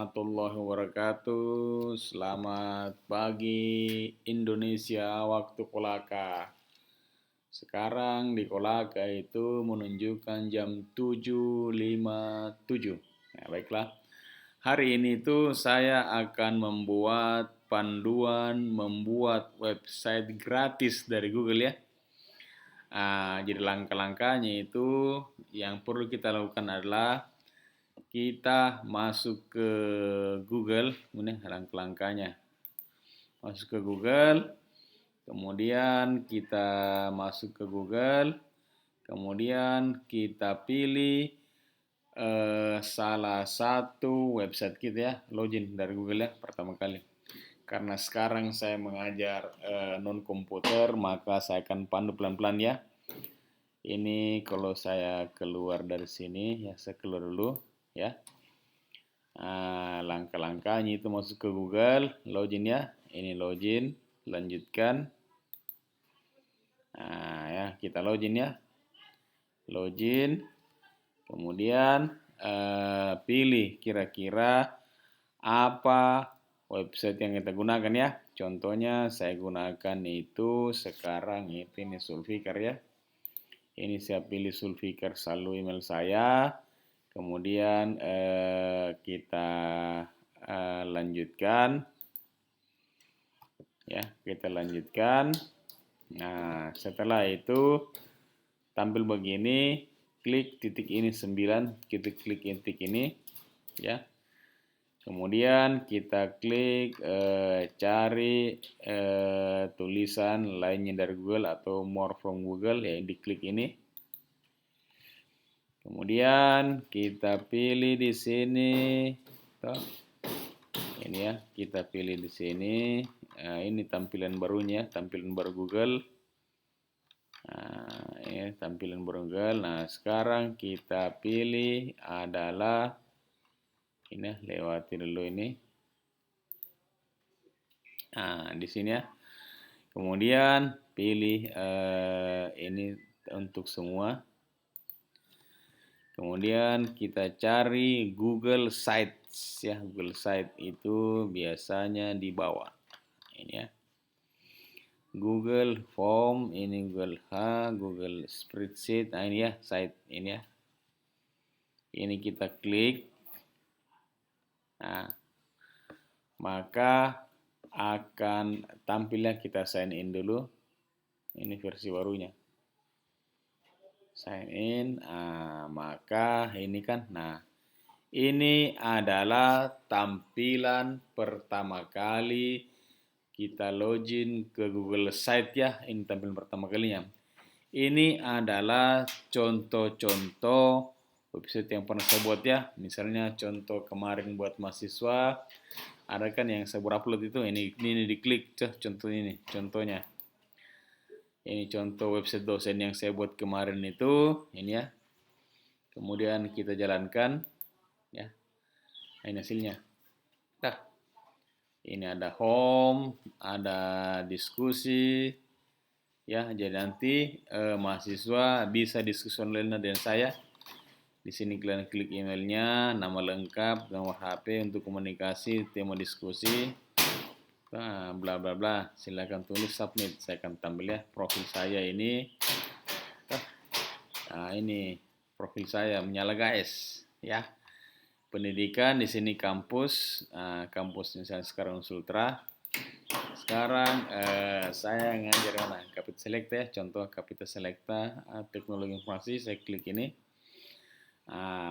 Warahmatullahi wabarakatuh. Selamat pagi Indonesia waktu Kolaka. Sekarang di Kolaka itu menunjukkan jam 7.57. Nah, baiklah. Hari ini tuh saya akan membuat panduan membuat website gratis dari Google ya. Jadi langkah-langkahnya itu yang perlu kita lakukan adalah kita masuk ke Google, ini langkah-langkahnya. Masuk ke Google, kemudian kita masuk ke Google, kemudian kita pilih salah satu website kita ya, login dari Google ya pertama kali. Karena sekarang saya mengajar non komputer, maka saya akan pandu pelan-pelan ya. Ini kalau saya keluar dari sini ya, saya keluar dulu ya. Langkah-langkahnya itu masuk ke Google, login ya. Ini login, lanjutkan. Ya, kita login ya. Login, kemudian pilih kira-kira apa website yang kita gunakan ya. Contohnya saya gunakan itu sekarang ini Sulfikar ya. Ini saya pilih Sulfikar, selalu email saya. Kemudian kita lanjutkan. Ya, kita lanjutkan. Nah, setelah itu tampil begini, klik titik ini 9, kita klik titik ini ya. Kemudian kita klik cari tulisan lainnya dari Google atau more from Google ya, diklik ini. Kemudian kita pilih di sini, ini ya, kita pilih di sini. Ini tampilan barunya, tampilan baru Google. Ini tampilan baru Google. Nah, sekarang kita pilih adalah ini, lewati dulu ini. Di sini ya. Kemudian pilih ini untuk semua. Kemudian kita cari Google Sites ya, Google Site itu biasanya di bawah. Ini ya. Google Form, ini Google Google Spreadsheet. Nah, ini ya, site ini ya. Ini kita klik. Nah, maka akan tampilnya, kita sign in dulu. Ini versi barunya. Sign in, maka ini kan, nah ini adalah tampilan pertama kali kita login ke Google Site ya. Ini tampilan pertama kalinya. Ini adalah contoh-contoh website yang pernah saya buat ya. Misalnya contoh kemarin buat mahasiswa, ada kan yang saya upload itu, ini diklik contoh ini, contohnya. Ini contoh website dosen yang saya buat kemarin itu, ini ya. Kemudian kita jalankan ya. Ini hasilnya. Nah, ini ada home, ada diskusi ya. Jadi nanti mahasiswa bisa diskusi online dengan saya. Di sini kalian klik emailnya, nama lengkap, nomor HP untuk komunikasi, tema diskusi. Bla bla bla, silakan tulis submit. Saya akan tampil ya profil saya ini. Nah, ini profil saya menyala guys ya. Pendidikan di sini kampus, kampus misalnya sekarang Sultra. Sekarang saya ngajar mana? Kapita Selecta ya, contoh Kapita Selecta teknologi informasi. Saya klik ini.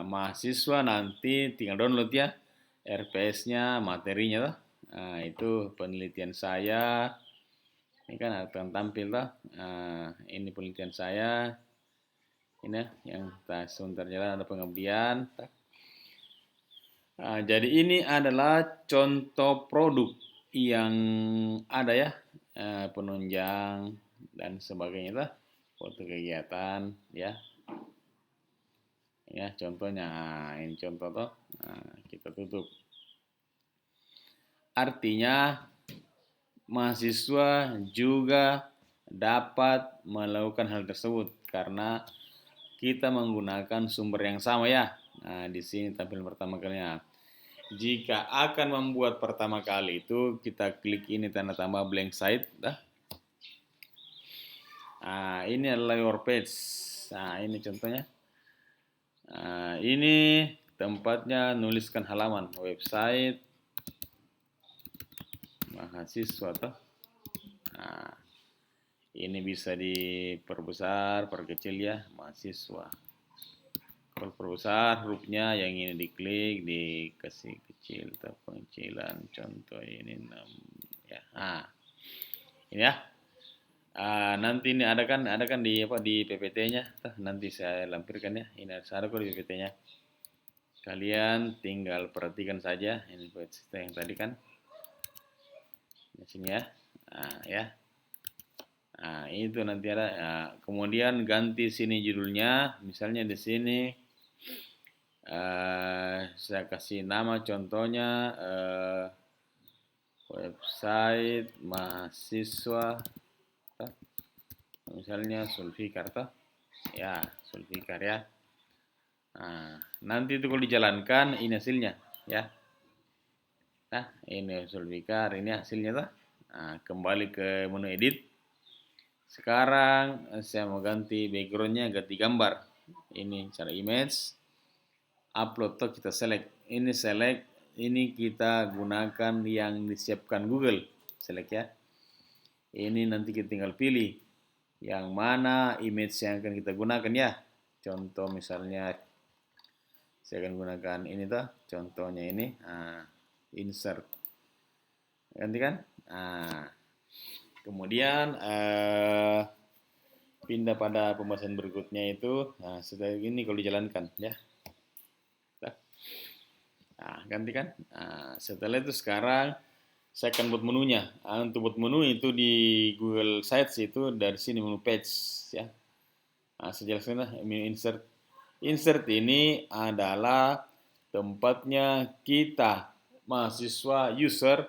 Mahasiswa nanti tinggal download ya RPS-nya, materinya tuh. Itu penelitian saya. Ini kan akan tampil tuh. Ini penelitian saya. Ini yang sebentar jalan ada pengabdian. Jadi ini adalah contoh produk yang ada ya, penunjang dan sebagainya tuh. Foto kegiatan ya. Ya, contohnya ini contoh tuh. Kita tutup. Artinya mahasiswa juga dapat melakukan hal tersebut karena kita menggunakan sumber yang sama ya. Nah, di sini tampilan pertama kalinya. Jika akan membuat pertama kali itu kita klik ini tanda tambah blank site. Nah, ini adalah your page. Nah, ini contohnya. Nah, ini tempatnya nuliskan halaman website mahasiswa toh. Nah, ini bisa diperbesar, perkecil ya, mahasiswa. Kalau perbesar hurufnya yang ini diklik, dikasih kecil atau pengecilan. Contoh ini 6 ya. Nah, ini ya. Nanti ini ada kan di PPT-nya. Nanti saya lampirkan ya. Ini ada kok di PPT-nya. Kalian tinggal perhatikan saja ini yang tadi kan. Di sini ya. Nah, ya. Nah, itu nanti ada. Nah, kemudian ganti sini judulnya, misalnya di sini saya kasih nama contohnya website mahasiswa, misalnya Sulfikar toh. Ya, Sulfikar ya. Nah, nanti itu kalau dijalankan ini hasilnya ya. Nah, ini Sulfikar, ini hasilnya toh. Nah, kembali ke menu edit. Sekarang saya mau ganti backgroundnya, ganti gambar. Ini cara image, upload tuh kita select. Ini select, ini kita gunakan yang disiapkan Google. Select ya. Ini nanti kita tinggal pilih yang mana image yang akan kita gunakan ya. Contoh misalnya saya akan gunakan ini tuh. Contohnya ini, insert. Ganti kan? Kemudian pindah pada pembahasan berikutnya itu. Nah, setelah ini kalau dijalankan ya. Nah, ganti kan? Nah, setelah itu sekarang saya akan buat menunya. Untuk buat menu itu di Google Sites itu dari sini menu page ya. Nah, saya jelaskan menu insert. Insert ini adalah tempatnya kita mahasiswa user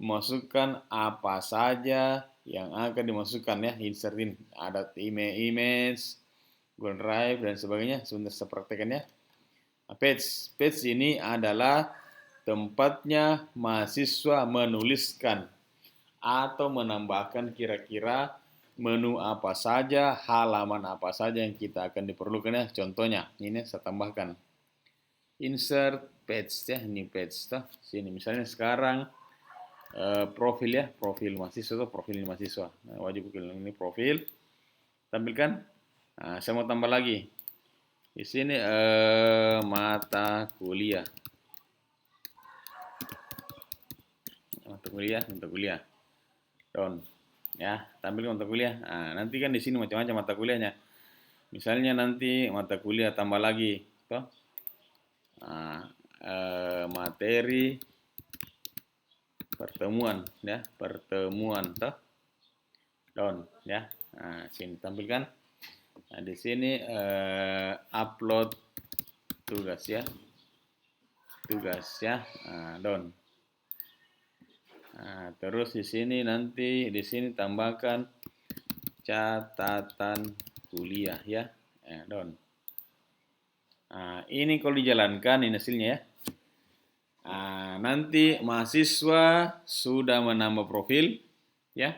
masukkan apa saja yang akan dimasukkan ya. Insert ini ada image, Google Drive dan sebagainya. Sebentar saya praktekkan ya. Page ini adalah tempatnya mahasiswa menuliskan atau menambahkan kira-kira menu apa saja, halaman apa saja yang kita akan diperlukan ya. Contohnya, ini saya tambahkan. Insert page ya, ini page tuh. Sini misalnya sekarang profil ya, profil mahasiswa atau profil mahasiswa. Nah, wajib ini profil. Tampilkan. Nah, saya mau tambah lagi. Di sini mata kuliah. Mata kuliah. Down. Ya, tampilkan mata kuliah. Nah, nanti kan di sini macam-macam mata kuliahnya. Misalnya nanti mata kuliah tambah lagi, toh. Nah, materi pertemuan ya, pertemuan toh. Down ya. Nah, sini tampilkan. Nah, di sini upload tugas ya. Tugas ya. Nah, down. Nah, terus di sini nanti di sini tambahkan catatan kuliah ya. Down. Nah, ini kalau dijalankan ini hasilnya ya. Nah, nanti mahasiswa sudah menambah profil ya.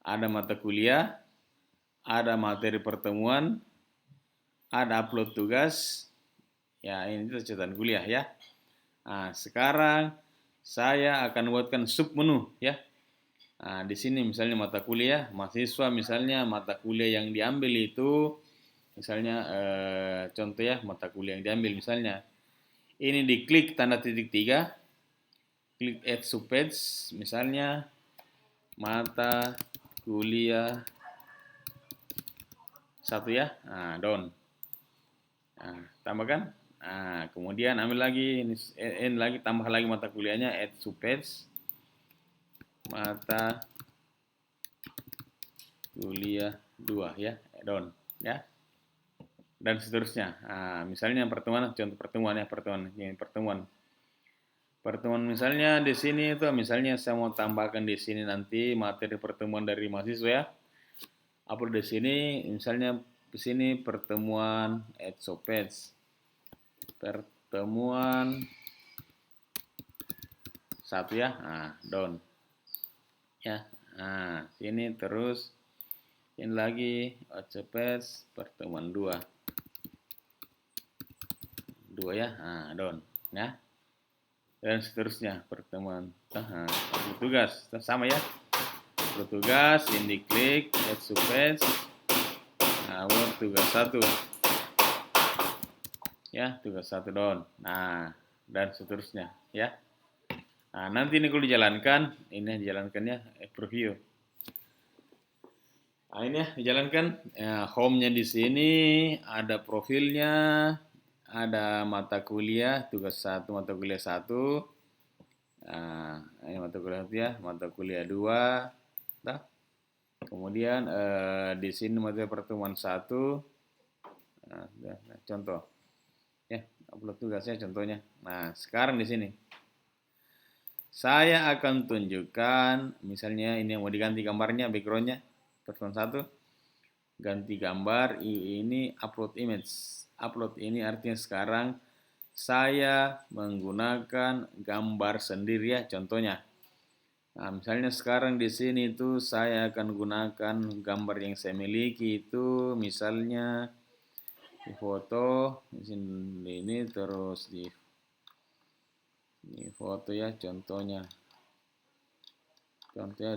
Ada mata kuliah, ada materi pertemuan, ada upload tugas. Ya, ini catatan kuliah ya. Nah, sekarang saya akan buatkan sub menu ya. Nah, di sini misalnya mata kuliah, mahasiswa misalnya mata kuliah yang diambil itu misalnya contoh ya mata kuliah yang diambil misalnya ini diklik tanda titik 3, klik add subpage misalnya mata kuliah 1 ya. Nah, down. Nah, tambahkan. Nah, kemudian ambil lagi ini lagi tambah lagi mata kuliahnya add subpage mata kuliah 2 ya, down ya. Dan seterusnya. Nah, misalnya pertemuan, contoh pertemuan ya, pertemuan. Pertemuan misalnya di sini itu misalnya saya mau tambahkan di sini nanti materi pertemuan dari mahasiswa ya. Upload di sini misalnya di sini pertemuan @sopets. Pertemuan 1 ya. Nah, down. Ya. Nah, sini terus ini lagi Otcepes pertemuan 2. 2 ya. Nah, down ya. Dan seterusnya pertemuan tugas sama ya. Tugas ini klik add surface. Nah, tugas 1 ya, tugas 1 down. Nah, dan seterusnya ya. Nah, nanti ini kalau dijalankan, ini dijalankannya preview. Nah, ini ya dijalankan. Home-nya di sini ada profilnya, ada mata kuliah tugas 1, mata kuliah 1. Nah, ini mata kuliah 1 ya, mata kuliah 2. Nah, kemudian di sini mata pertemuan 1. Nah, contoh. Ya, upload tugasnya contohnya. Nah, sekarang di sini saya akan tunjukkan, misalnya ini yang mau diganti gambarnya, backgroundnya, pertemuan 1. Ganti gambar, ini upload image. Upload ini artinya sekarang saya menggunakan gambar sendiri ya, contohnya. Nah, misalnya sekarang di sini itu saya akan gunakan gambar yang saya miliki itu misalnya di foto di sini, ini terus di foto ya, contohnya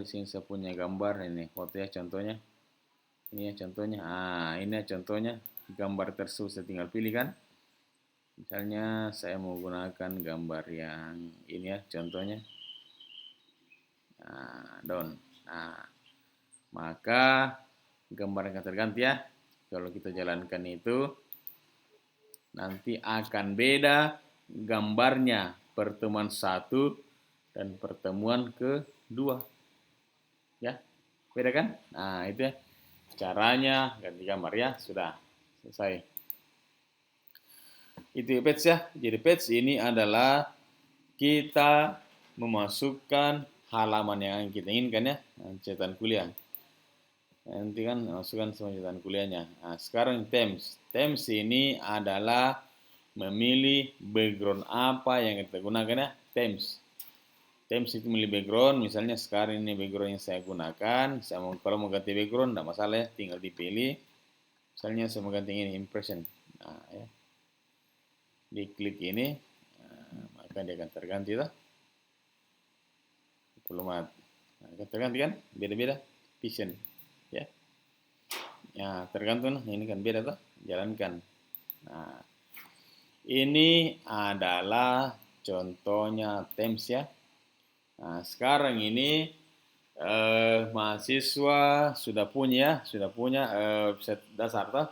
di sini saya punya gambar ini foto ya, contohnya ini ya, contohnya ini ya, contohnya gambar tersebut saya tinggal pilih kan, misalnya saya mau gunakan gambar yang ini ya, contohnya down. Nah, maka gambar akan terganti ya. Kalau kita jalankan itu nanti akan beda gambarnya pertemuan 1 dan pertemuan kedua. Ya, beda kan? Nah, itu ya caranya ganti gambar ya, sudah selesai. Itu page ya. Jadi page ini adalah kita memasukkan halaman yang kita inginkan ya, catatan kuliah. Nanti kan masukkan semua catatan kuliahnya. Nah, sekarang themes. Themes ini adalah memilih background apa yang kita gunakan ya, themes. Themes itu memilih background, misalnya sekarang ini background yang saya gunakan. Saya mau, kalau mau ganti background, tidak masalah ya, tinggal dipilih. Misalnya saya mau ganti ini, impression. Nah, ya. Diklik ini, maka dia akan terganti tuh. Nah, akan terganti kan, beda-beda vision. Ya, ya tergantung ini kan beda tuh, jalankan. Nah, ini adalah contohnya themes ya. Nah, sekarang ini mahasiswa sudah punya website dasar tuh.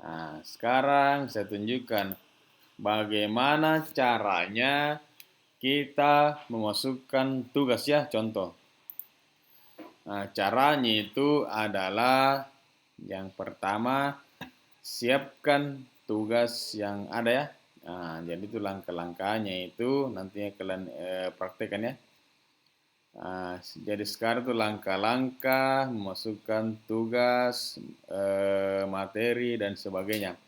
Nah, sekarang saya tunjukkan bagaimana caranya kita memasukkan tugas ya, contoh. Nah, caranya itu adalah yang pertama, siapkan tugas yang ada ya. Nah, jadi itu langkah-langkahnya itu nantinya kalian praktekkan ya. Nah, jadi sekarang itu langkah-langkah memasukkan tugas, materi dan sebagainya.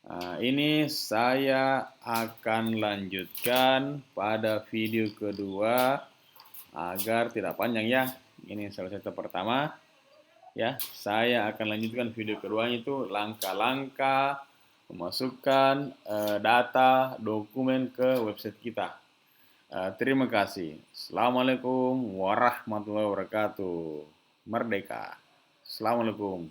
Nah, ini saya akan lanjutkan pada video kedua agar tidak panjang ya. Ini salah satu pertama. Ya, saya akan lanjutkan video kedua itu langkah-langkah memasukkan data dokumen ke website kita. Terima kasih. Assalamualaikum warahmatullahi wabarakatuh. Merdeka. Assalamualaikum.